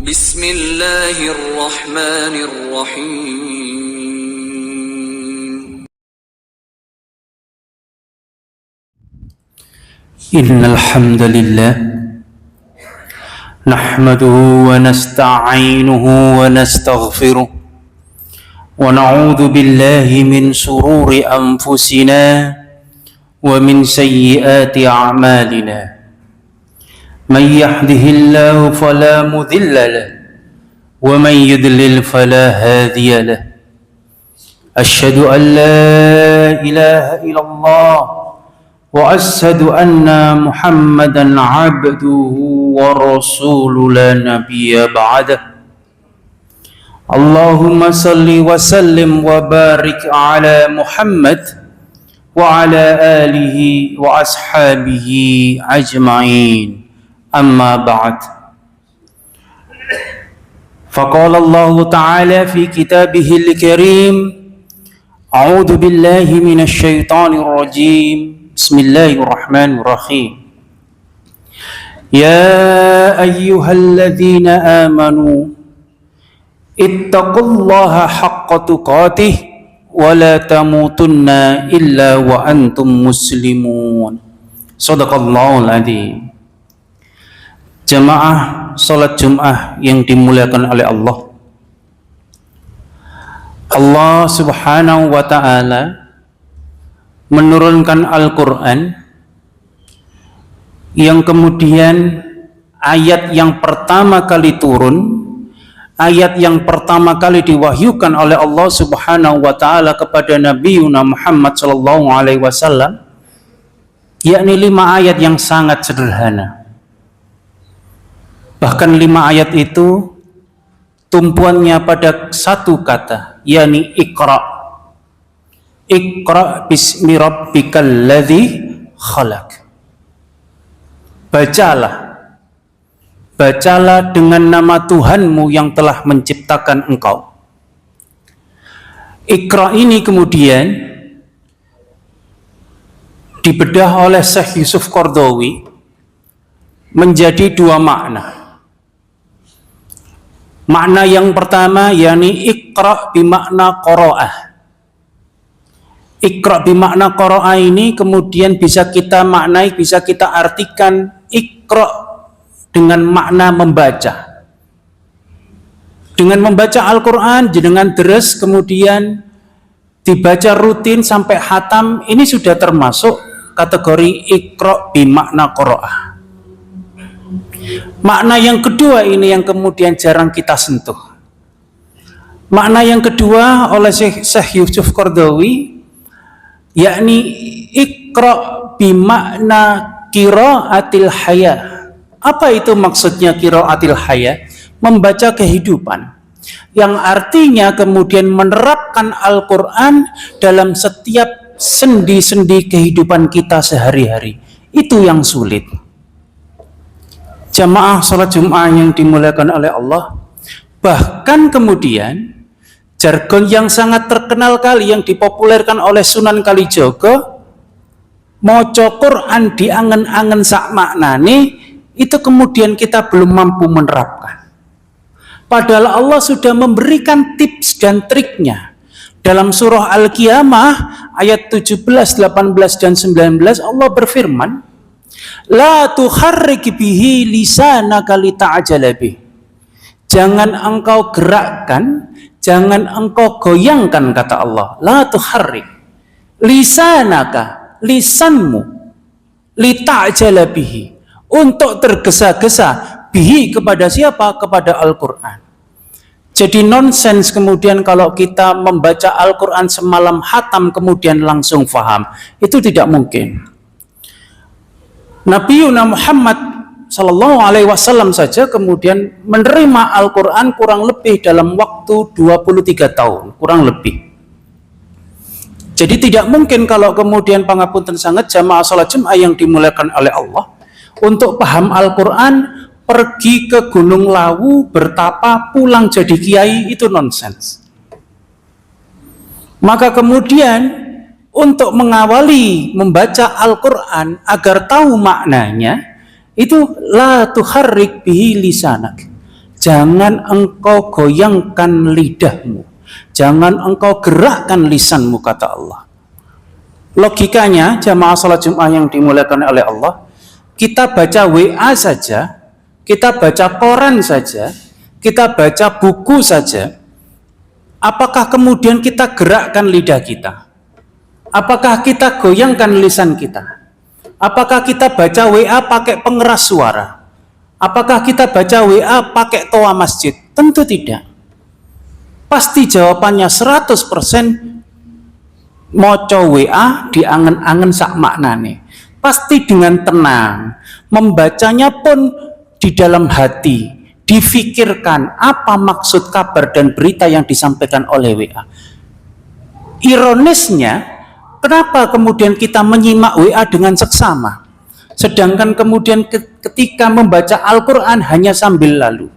Bismillahirrahmanirrahim. Innal hamdalillah nahmaduhu wa nasta'inuhu wa nastaghfiruh wa na'udzu billahi min shururi anfusina wa min sayyiati a'malina. Man yahdihillahu fala mudilla lahu wa man yudlil fala hadiya lahu. Asyhadu an la ilaha illallah wa asyhadu anna Muhammadan 'abduhu wa rasuluhu la nabiyya ba'dah. Allahumma salli wa sallim wa barik ala Muhammad wa ala alihi wa ashabihi ajma'in. Amma ba'd. Faqala Allah Ta'ala fi kitabihil karim, a'udzu billahi minasy syaithanir rajim. Bismillahirrahmanirrahim. Ya ayyuhalladzina amanu ittaqullaha haqqa tuqatih wa la tamutunna illa wa antum muslimun. Shadaqallahul adzim. Jamaah salat Jumat yang dimuliakan oleh Allah. Allah Subhanahu wa ta'ala menurunkan Al-Quran yang kemudian ayat yang pertama kali turun, ayat yang pertama kali diwahyukan oleh Allah Subhanahu wa ta'ala kepada Nabi Muhammad sallallahu alaihi wasallam, yakni 5 ayat yang sangat sederhana. Bahkan 5 ayat itu tumpuannya pada satu kata, yakni Iqra. Iqra bismi rabbikal ladzi khalaq. Bacalah dengan nama Tuhanmu yang telah menciptakan engkau. Iqra ini kemudian dibedah oleh Syekh Yusuf Qaradawi menjadi 2 makna. Makna yang pertama yakni Iqra bimakna qara'ah. Iqra bimakna qara'ah ini kemudian bisa kita maknai, bisa kita artikan Iqra dengan makna membaca. Dengan membaca Al-Quran, dengan deres kemudian dibaca rutin sampai khatam, ini sudah termasuk kategori Iqra bimakna qara'ah. Makna yang kedua ini yang kemudian jarang kita sentuh. Makna yang kedua oleh Syekh Yusuf Qaradawi yakni Iqra bimakna qiraatil haya. Apa itu maksudnya qiraatil haya? Membaca kehidupan, yang artinya kemudian menerapkan Al-Quran dalam setiap sendi-sendi kehidupan kita sehari-hari. Itu yang sulit. Jamaah salat Jumat yang dimuliakan oleh Allah, bahkan kemudian jargon yang sangat terkenal kali yang dipopulerkan oleh Sunan Kalijaga, maca Quran diangen-angen sak maknane, itu kemudian kita belum mampu menerapkan. Padahal Allah sudah memberikan tips dan triknya. Dalam surah Al-Qiyamah ayat 17, 18 dan 19 Allah berfirman, la tukharrik bihi lisanaka lita'jala bih. Jangan engkau gerakkan, jangan engkau goyangkan, kata Allah. La tukharrik lisanaka, lisanmu, lita'jala bihi, untuk tergesa-gesa, bihi kepada siapa? Kepada Al-Quran. Jadi nonsens kemudian kalau kita membaca Al-Quran semalam khatam kemudian langsung faham. Itu tidak mungkin. Nabi Muhammad sallallahu alaihi wasallam saja kemudian menerima Al-Quran kurang lebih dalam waktu 23 tahun, kurang lebih. Jadi tidak mungkin kalau kemudian pangapunten sangat jamaah salat Jumat yang dimuliakan oleh Allah, untuk paham Al-Quran pergi ke Gunung Lawu bertapa pulang jadi kiai, itu nonsens. Maka kemudian untuk mengawali membaca Al-Quran agar tahu maknanya, itu la tuharrik bihi lisanak. Jangan engkau goyangkan lidahmu, jangan engkau gerakkan lisanmu, kata Allah. Logikanya, jamaah salat Jumat yang dimuliakan oleh Allah, kita baca WA saja, kita baca koran saja, kita baca buku saja, apakah kemudian kita gerakkan lidah kita? Apakah kita goyangkan lisan kita? Apakah kita baca WA pakai pengeras suara? Apakah kita baca WA pakai toa masjid? Tentu tidak. Pasti jawabannya 100% moco WA diangen-angen sak maknane. Pasti dengan tenang. Membacanya pun di dalam hati. Difikirkan apa maksud kabar dan berita yang disampaikan oleh WA. Ironisnya, kenapa kemudian kita menyimak WA dengan seksama? Sedangkan kemudian ketika membaca Al-Quran hanya sambil lalu.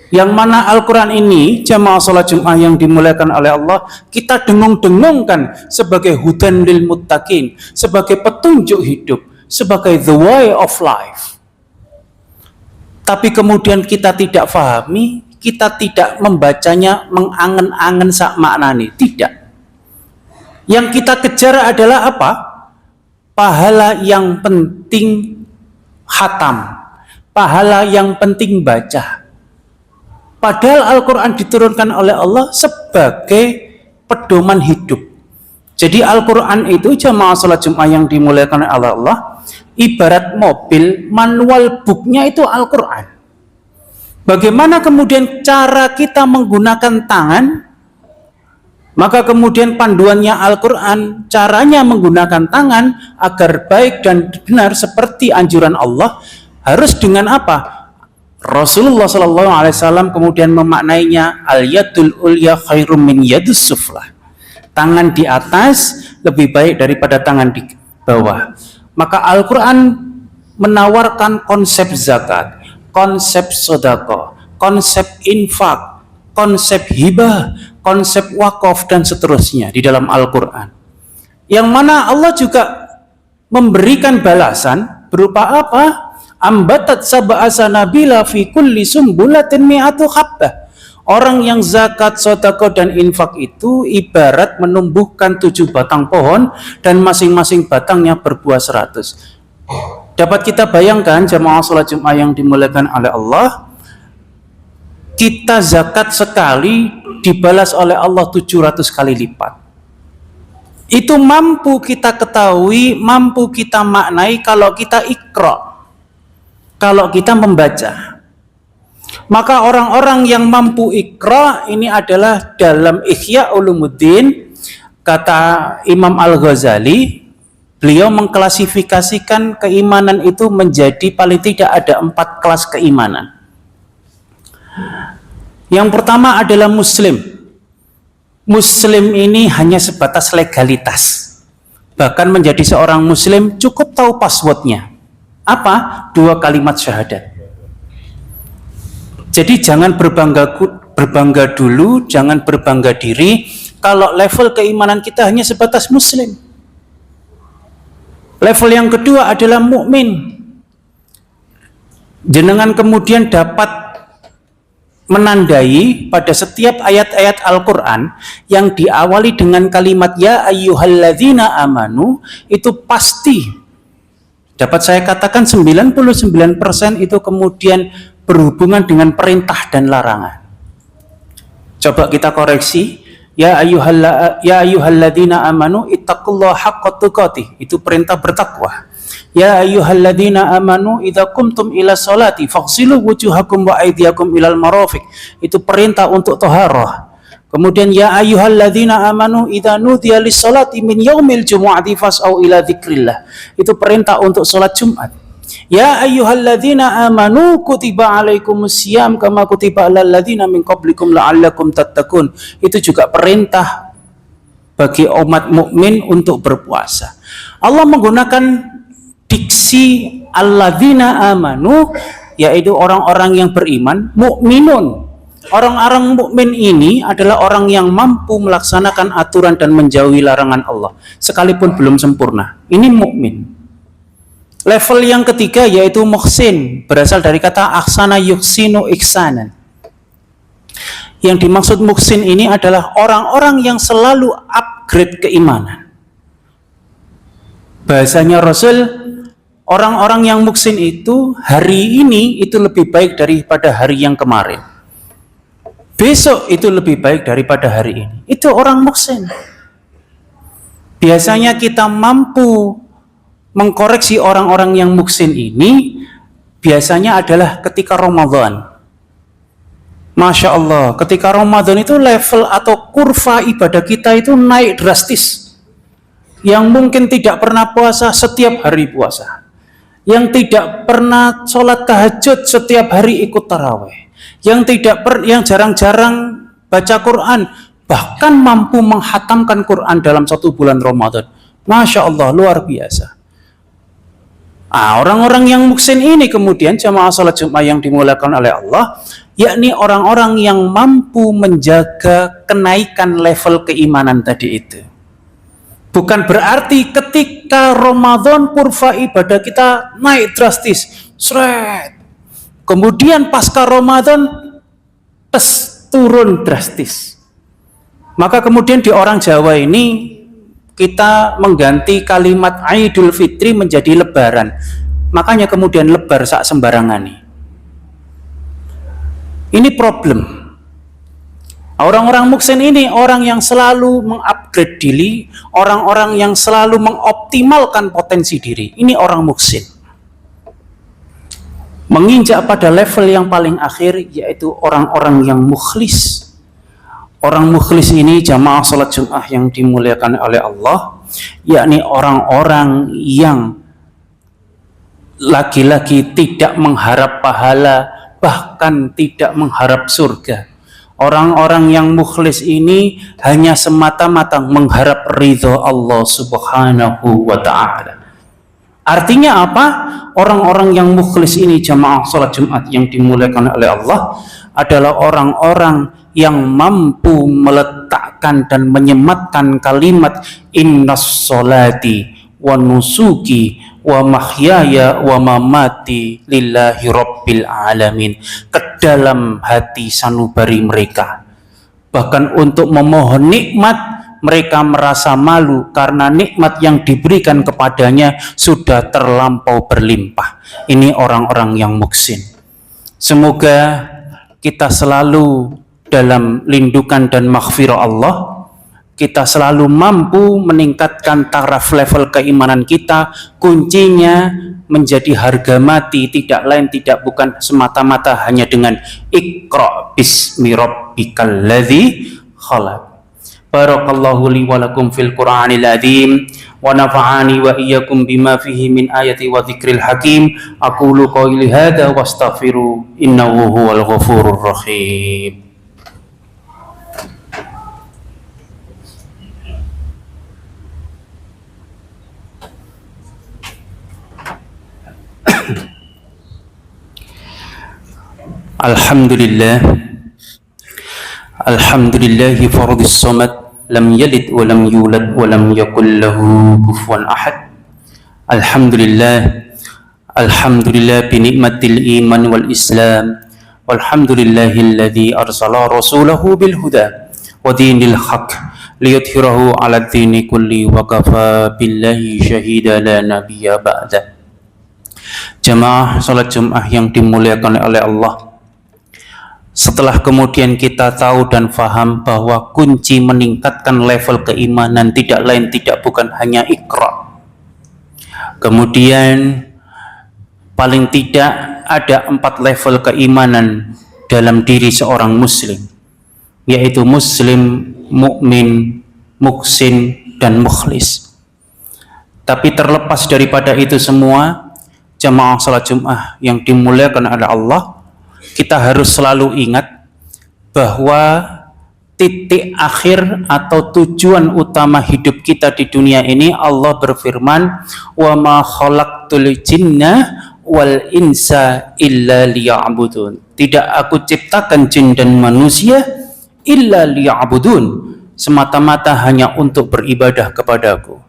Yang mana Al-Quran ini, jamaah salat Jumat yang dimuliakan oleh Allah, kita dengung-dengungkan sebagai hudan lil muttaqin, sebagai petunjuk hidup, sebagai the way of life. Tapi kemudian kita tidak fahami, kita tidak membacanya mengangen-angen sak maknani, tidak. Yang kita kejar adalah apa? Pahala yang penting khatam, pahala yang penting baca. Padahal Al-Quran diturunkan oleh Allah sebagai pedoman hidup. Jadi Al-Quran itu, jamaah salat Jumat yang dimuliakan oleh Allah, ibarat mobil, manual booknya itu Al-Quran. Bagaimana kemudian cara kita menggunakan tangan? Maka kemudian panduannya Al-Quran, caranya menggunakan tangan agar baik dan benar seperti anjuran Allah, harus dengan apa? Rasulullah SAW kemudian memaknainya, al-yadul ulya khairum min yadus suflah. Tangan di atas lebih baik daripada tangan di bawah. Maka Al-Quran menawarkan konsep zakat, konsep sedekah, konsep infak, konsep hibah, konsep wakaf dan seterusnya di dalam Al-Quran. Yang mana Allah juga memberikan balasan berupa apa? Ambatat sab'a sanabila fi kulli sumbulatin mi'atu habbah. Orang yang zakat, sedekah dan infak itu ibarat menumbuhkan 7 batang pohon dan masing-masing batangnya berbuah 100. Dapat kita bayangkan, jamaah salat Jumat yang dimuliakan oleh Allah, kita zakat sekali dibalas oleh Allah 700 kali lipat. Itu mampu kita ketahui, mampu kita maknai kalau kita ikra, kalau kita membaca. Maka orang-orang yang mampu ikra ini adalah dalam Ihya Ulumuddin, kata Imam Al-Ghazali, beliau mengklasifikasikan keimanan itu menjadi paling tidak ada 4 kelas keimanan. Yang pertama adalah Muslim. Muslim ini hanya sebatas legalitas. Bahkan menjadi seorang Muslim cukup tahu passwordnya. Apa? 2 kalimat syahadat. Jadi jangan berbangga dulu, jangan berbangga diri kalau level keimanan kita hanya sebatas Muslim. Level yang kedua adalah mukmin. Jenengan kemudian dapat menandai pada setiap ayat-ayat Al-Quran yang diawali dengan kalimat ya ayyuhalladzina amanu, itu pasti dapat saya katakan 99% itu kemudian berhubungan dengan perintah dan larangan. Coba kita koreksi, ya ayyuhalladzina amanu ittaqullaha haqqa tuqatih, itu perintah bertakwa. Ya ayyuhalladzina amanu idza qumtum ila sholati faghsilu wujuhakum wa aydiyakum ilal marafiq, itu perintah untuk thaharah. Kemudian ya ayyuhalladzina amanu idza nudiya lis-sholati min yaumil jumu'ati fas'au ila dzikrillah, itu perintah untuk sholat Jumat. Ya ayyuhalladzina amanu kutiba alaikumusiyam kama kutiba alal ladzina min qablikum la'allakum tattaqun, itu juga perintah bagi umat mukmin untuk berpuasa. Allah menggunakan diksi alladzina amanu, yaitu orang-orang yang beriman, mukminun. Orang-orang mukmin ini adalah orang yang mampu melaksanakan aturan dan menjauhi larangan Allah sekalipun belum sempurna. Ini mukmin. Level yang ketiga yaitu muhsin, berasal dari kata ahsana yuhsinu ihsanan. Yang dimaksud muhsin ini adalah orang-orang yang selalu upgrade keimanan. Bahasanya Rasul, orang-orang yang muhsin itu hari ini itu lebih baik daripada hari yang kemarin. Besok itu lebih baik daripada hari ini. Itu orang muhsin. Biasanya kita mampu mengkoreksi orang-orang yang muhsin ini biasanya adalah ketika Ramadan. Masya Allah, ketika Ramadan itu level atau kurva ibadah kita itu naik drastis. Yang mungkin tidak pernah puasa setiap hari puasa. Yang tidak pernah sholat tahajud setiap hari ikut taraweh. Yang jarang-jarang baca Quran, bahkan mampu menghatamkan Quran dalam 1 bulan Ramadan. Masya Allah, luar biasa. Orang-orang yang muhsin ini kemudian jamaah salat Jumat yang dimuliakan oleh Allah, yakni orang-orang yang mampu menjaga kenaikan level keimanan tadi itu. Bukan berarti ketika Ramadan kurva ibadah kita naik drastis, seret. Kemudian pasca Ramadan turun drastis. Maka kemudian di orang Jawa ini kita mengganti kalimat Idul Fitri menjadi Lebaran. Makanya kemudian lebar sak sembarangan nih. Ini problem. Orang-orang muhsin ini orang yang selalu mengupgrade diri, orang-orang yang selalu mengoptimalkan potensi diri. Ini orang muhsin. Menginjak pada level yang paling akhir yaitu orang-orang yang mukhlis. Orang mukhlis ini jamaah salat Jumat yang dimuliakan oleh Allah, yakni orang-orang yang lagi-lagi tidak mengharap pahala, bahkan tidak mengharap surga. Orang-orang yang mukhlis ini hanya semata-mata mengharap ridho Allah Subhanahu wa ta'ala. Artinya apa? Orang-orang yang mukhlis ini jamaah salat Jumat yang dimuliakan oleh Allah adalah orang-orang yang mampu meletakkan dan menyematkan kalimat innas sholati wa nusuki wa mahyaya wa mamati lillahi rabbil alamin ke dalam hati sanubari mereka. Bahkan untuk memohon nikmat mereka merasa malu karena nikmat yang diberikan kepadanya sudah terlampau berlimpah. Ini orang-orang yang muhsin. Semoga kita selalu dalam lindukan dan maghfirah Allah, kita selalu mampu meningkatkan taraf level keimanan kita. Kuncinya menjadi harga mati, tidak lain tidak bukan semata-mata hanya dengan Iqra bismi rabbikal ladzi khalaq. Barakallahu li wa lakum fil Qur'anil azim wa nafa'ani wa iyyakum bima fihi min ayati wa dzikril hakim. Aqulu qouli hadza wastaghfiru innahu huwal ghafurur rahim. Alhamdulillahi fardhis samad lam yalid wa lam yulad wa lam yakul lahu kufuwan ahad. Alhamdulillah bi ni'matil iman wal islam walhamdulillahilladzi arsala rasulahu bil huda wa dinil haqq liyudhhirahu 'ala ad-dini kulli wa kafa billahi syahida la nabiyya ba'da. Jamaah salat Jumat yang dimuliakan oleh Allah, setelah kemudian kita tahu dan faham bahwa kunci meningkatkan level keimanan tidak lain tidak bukan hanya Iqra. Kemudian paling tidak ada 4 level keimanan dalam diri seorang muslim, yaitu muslim, mukmin, muhsin, dan mukhlis. Tapi terlepas daripada itu semua, jamaah salat Jumat yang dimuliakan oleh Allah, kita harus selalu ingat bahwa titik akhir atau tujuan utama hidup kita di dunia ini, Allah berfirman, wa ma khalaqtul jinna wal insa illa liya'budun. Tidak aku ciptakan jin dan manusia illa liya'budun, semata-mata hanya untuk beribadah kepadaku.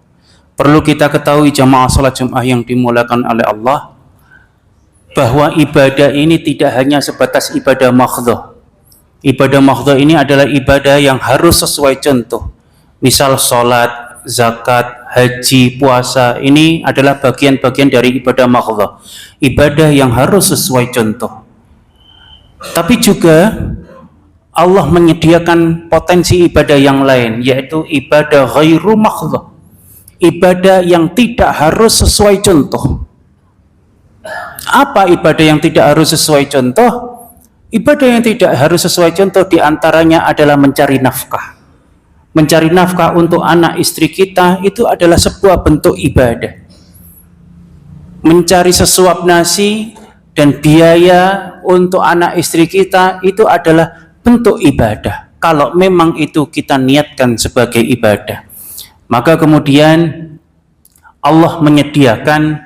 Perlu kita ketahui jamaah salat Jumat yang dimuliakan oleh Allah, bahwa ibadah ini tidak hanya sebatas ibadah mahdhah. Ibadah mahdhah ini adalah ibadah yang harus sesuai contoh. Misal salat, zakat, haji, puasa, ini adalah bagian-bagian dari ibadah mahdhah. Ibadah yang harus sesuai contoh. Tapi juga Allah menyediakan potensi ibadah yang lain, yaitu ibadah ghairu mahdhah. Ibadah yang tidak harus sesuai contoh. Apa ibadah yang tidak harus sesuai contoh? Ibadah yang tidak harus sesuai contoh diantaranya adalah mencari nafkah. Mencari nafkah untuk anak istri kita itu adalah sebuah bentuk ibadah. Mencari sesuap nasi dan biaya untuk anak istri kita itu adalah bentuk ibadah. Kalau memang itu kita niatkan sebagai ibadah. Maka kemudian Allah menyediakan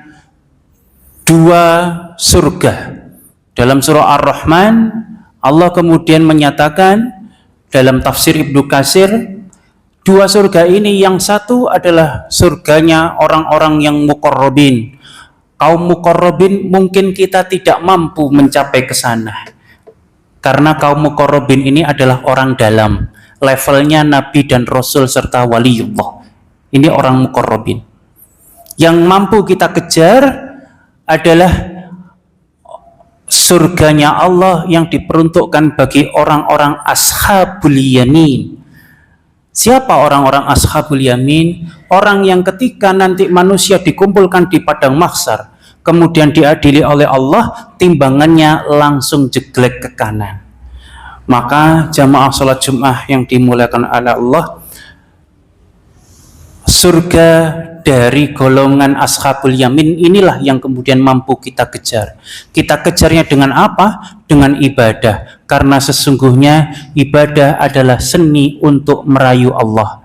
2 surga. Dalam surah Ar-Rahman, Allah kemudian menyatakan dalam tafsir Ibnu Katsir, 2 surga ini yang satu adalah surganya orang-orang yang muqarrabin. Kaum muqarrabin mungkin kita tidak mampu mencapai ke sana. Karena kaum muqarrabin ini adalah orang dalam, levelnya Nabi dan Rasul serta waliullah. Ini orang muqarrabin. Yang mampu kita kejar adalah surganya Allah yang diperuntukkan bagi orang-orang ashabul yamin. Siapa orang-orang ashabul yamin? Orang yang ketika nanti manusia dikumpulkan di padang mahsyar, kemudian diadili oleh Allah, timbangannya langsung jeglek ke kanan. Maka jamaah salat Jumat yang dimuliakan oleh Allah, surga dari golongan ashabul yamin inilah yang kemudian mampu kita kejar. Kita kejarnya dengan apa? Dengan ibadah. Karena sesungguhnya ibadah adalah seni untuk merayu Allah.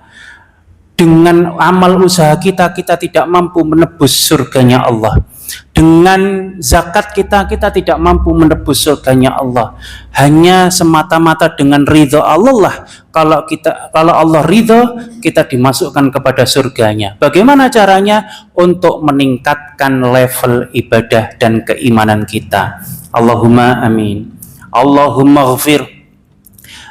Dengan amal usaha kita tidak mampu menebus surganya Allah. Dengan zakat kita tidak mampu menebus surganya Allah. Hanya semata-mata dengan ridho Allah lah. Kalau Allah ridho, kita dimasukkan kepada surganya. Bagaimana caranya? Untuk meningkatkan level ibadah dan keimanan kita. Allahumma amin. Allahumma ghafir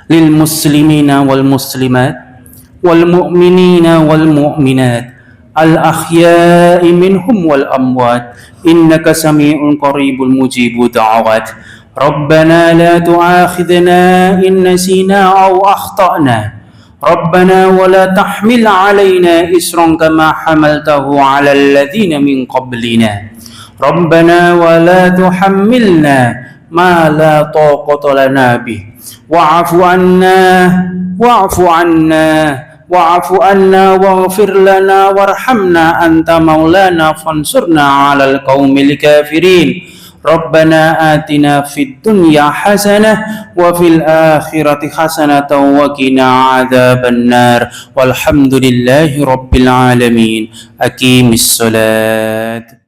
lil muslimina wal muslimat wal mu'minina wal mu'minat al ahya'i minhum wal amwat innaka sami'un qaribul mujibud da'awat. Rabbana la tu'akhidna in nasina aw akhtana. Rabbana wa la tahmil 'alaina isran kama hamaltahu 'alal ladzina min qablina. Rabbana wa la tuhammilna ma la taqata lana bih. Wa'fu anna waghfir lana warhamna anta maulana fansurna 'alal qaumil kafirin. Rabbana atina fid dunya hasanah wa fil akhirati hasanatan wa qina adzabannar. Walhamdulillahi rabbil alamin. Aqimis salat.